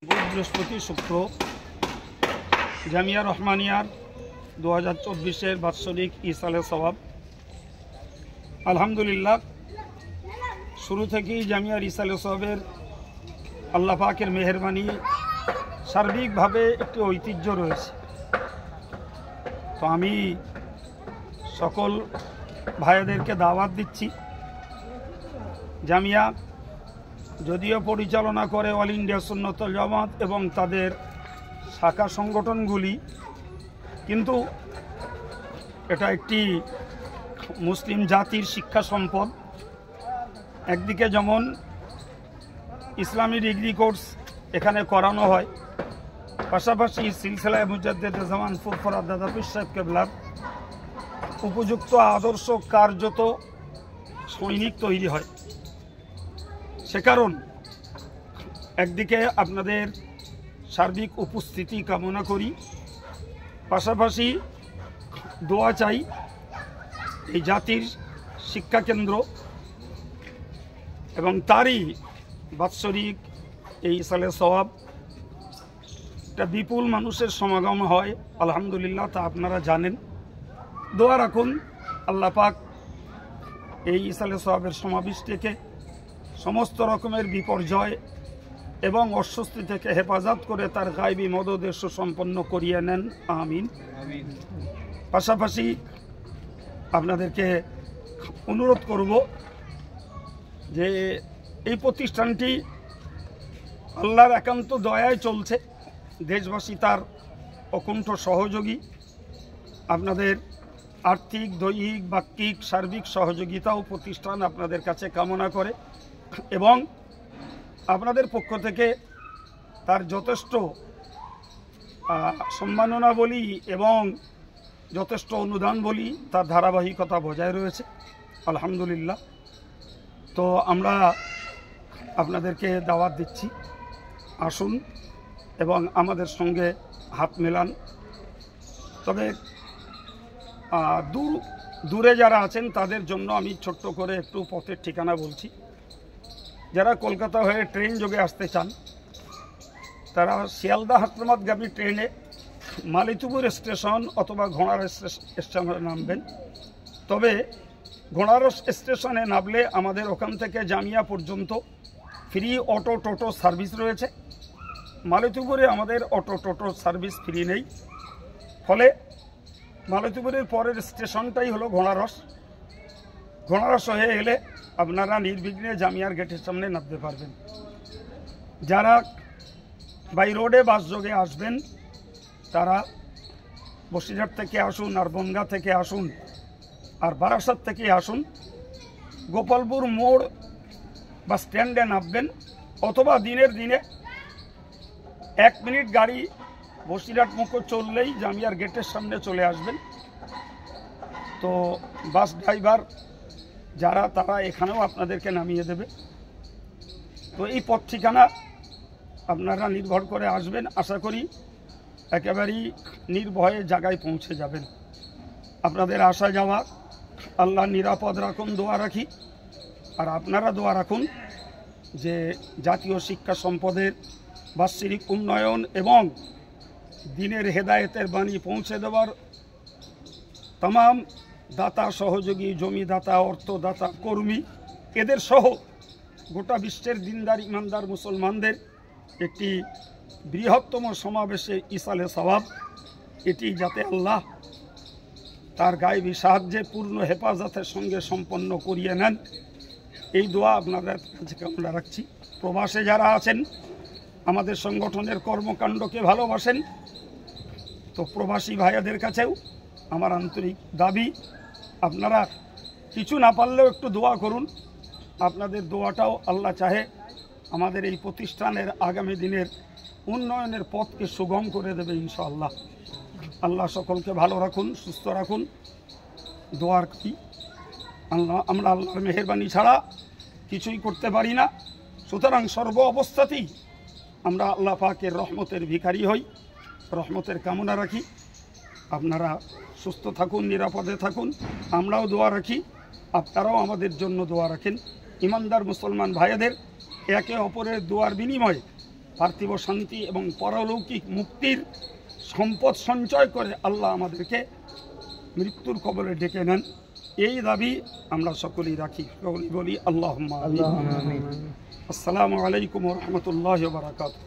বুধ বৃহস্পতি শুক্র জামিয়া রহমানিয়ার 2024-এর বাৎসরিক ইসালে সওয়াব। আলহামদুলিল্লাহ, শুরু থেকেই জামিয়ার ইসালে সওয়াবের আল্লাহ পাকের মেহেরবানি সার্বিকভাবে একটি ঐতিহ্য রয়েছে। তো আমি সকল ভাইদেরকে দাওয়াত দিচ্ছি, জামিয়া যদিও পরিচালনা করে অল ইন্ডিয়া সুন্নতুল জামাত এবং তাদের শাখা সংগঠনগুলি, কিন্তু এটা একটি মুসলিম জাতির শিক্ষা সম্পদ। একদিকে যেমন ইসলামী ডিগ্রি কোর্স এখানে করানো হয়, পাশাপাশি সিলসিলায়ে মুজাদ্দেদে জামান ফুরফুরা দাদা পীর সাহেব কেবলার উপযুক্ত আদর্শ কার্যত সৈনিক তৈরি হয়। সে কারণ একদিকে আপনাদের সার্বিক উপস্থিতি কামনা করি, পাশাপাশি দোয়া চাই এই জাতির শিক্ষা কেন্দ্র এবং তারই বাৎসরিক এই ইসালে সওয়াব একটা বিপুল মানুষের সমাগম হয়। আলহামদুলিল্লাহ, তা আপনারা জানেন। দোয়া রাখুন আল্লাহ পাক এই ইসালে সওয়াবের সমাবেশটিকে সমস্ত রকমের বিপর্যয় এবং অস্বস্তি থেকে হেফাজত করে তার গায়বী মদদে সুসম্পন্ন করিয়ে নেন, আমিন। পাশাপাশি আপনাদেরকে অনুরোধ করব যে এই প্রতিষ্ঠানটি আল্লাহর একান্ত দয়ায় চলছে, দেশবাসী তার অকুণ্ঠ সহযোগী। আপনাদের আর্থিক, দৈহিক, বাক্যিক, সার্বিক সহযোগিতাও প্রতিষ্ঠান আপনাদের কাছে কামনা করে এবং আপনাদের পক্ষ থেকে তার যথেষ্ট সম্মাননা বলি এবং যথেষ্ট অনুদান বলি, তার ধারাবাহিকতা বজায় রয়েছে আলহামদুলিল্লাহ। তো আমরা আপনাদেরকে দাওয়াত দিচ্ছি, আসুন এবং আমাদের সঙ্গে হাত মেলান। তবে দূরে যারা আছেন তাদের জন্য আমি ছোট্ট করে একটু পথের ঠিকানা বলছি। যারা কলকাতা হয়ে ট্রেন যোগে আসতে চান তারা শিয়ালদা হাসনাবাদগামী ট্রেনে মালিতুপুর স্টেশন অথবা ঘোড়ারস স্টেশনে নামবেন। তবে ঘোড়ারস স্টেশনে নামলে আমাদের ওখান থেকে জামিয়া পর্যন্ত ফ্রি অটো টোটো সার্ভিস রয়েছে। মালিতুপুরে আমাদের অটো টোটো সার্ভিস ফ্রি নেই, ফলে মালিতুপুরের পরের স্টেশনটাই হলো ঘোড়ারস। ঘোড়ারস হয়ে এলে আপনারা নির্বিঘ্নে জামিয়ার গেটের সামনে নামতে পারবেন। যারা বাই রোডে বাস যোগে আসবেন তারা বসিরহাট থেকে আসুন, আর বনগাঁ থেকে আসুন, আর বারাসাত থেকে আসুন, গোপালপুর মোড় বা স্ট্যান্ডে নামবেন, অথবা দিনের দিনে 1 মিনিট গাড়ি বসিরহাট মুখ চললেই জামিয়ার গেটের সামনে চলে আসবেন। তো বাস ড্রাইভার যারা তারা এখানেও আপনাদেরকে নামিয়ে দেবে। তো এই পথ ঠিকানা আপনারা নির্ভর করে আসবেন, আশা করি একেবারেই নির্ভয়ে জায়গায় পৌঁছে যাবেন। আপনাদের আসা যাওয়া আল্লাহ নিরাপদ রাখুন, দোয়া রাখি। আর আপনারা দোয়া রাখুন যে জাতীয় শিক্ষা সম্পদের বাৎসরিক উন্নয়ন এবং দিনের হেদায়েতের বাণী পৌঁছে দেওয়ার तमाम দাতা, সহযোগী, জমিদাতা, অর্থদাতা, কর্মী এদের সহ গোটা বিশ্বের দিনদার ইমানদার মুসলমানদের একটি বৃহত্তম সমাবেশে ইসালে সওয়াব, এটি যাতে আল্লাহ তার গায়বী সাহায্যে পূর্ণ হেফাজতের সঙ্গে সম্পন্ন করিয়ে নেন, এই দোয়া আপনাদের কাছে আমরা রাখছি। প্রবাসে যারা আছেন, আমাদের সংগঠনের কর্মকাণ্ডকে ভালোবাসেন, তো প্রবাসী ভাইয়াদের কাছেও আমার আন্তরিক দাবি, আপনারা কিছু না পারলেও একটু দোয়া করুন। আপনাদের দোয়াটাও আল্লাহ চাহে আমাদের এই প্রতিষ্ঠানের আগামী দিনের উন্নয়নের পথকে সুগম করে দেবে ইনশাআল্লাহ। আল্লাহ সকলকে ভালো রাখুন, সুস্থ রাখুন, দোয়ার কি আমরা আল্লাহর মেহেরবানি ছাড়া কিছুই করতে পারি না। সুতরাং সর্ব অবস্থাতেই আমরা আল্লাহ পাকের রহমতের ভিখারি হই, রহমতের কামনা রাখি। আপনারা সুস্থ থাকুন, নিরাপদে থাকুন, আমরাও দোয়া রাখি, আপনারাও আমাদের জন্য দোয়া রাখেন। ইমানদার মুসলমান ভাইদের একে অপরের দোয়ার বিনিময়ে পার্থিব শান্তি এবং পরলৌকিক মুক্তির সম্পদ সঞ্চয় করে আল্লাহ আমাদেরকে মৃত্যুর কবলে ডেকে নেন, এই দাবি আমরা সকলেই রাখি। সকলেই বলি আল্লাহুম্মা আমিন। আসসালামু আলাইকুম ওয়া রাহমাতুল্লাহি ওয়া বারাকাতুহু।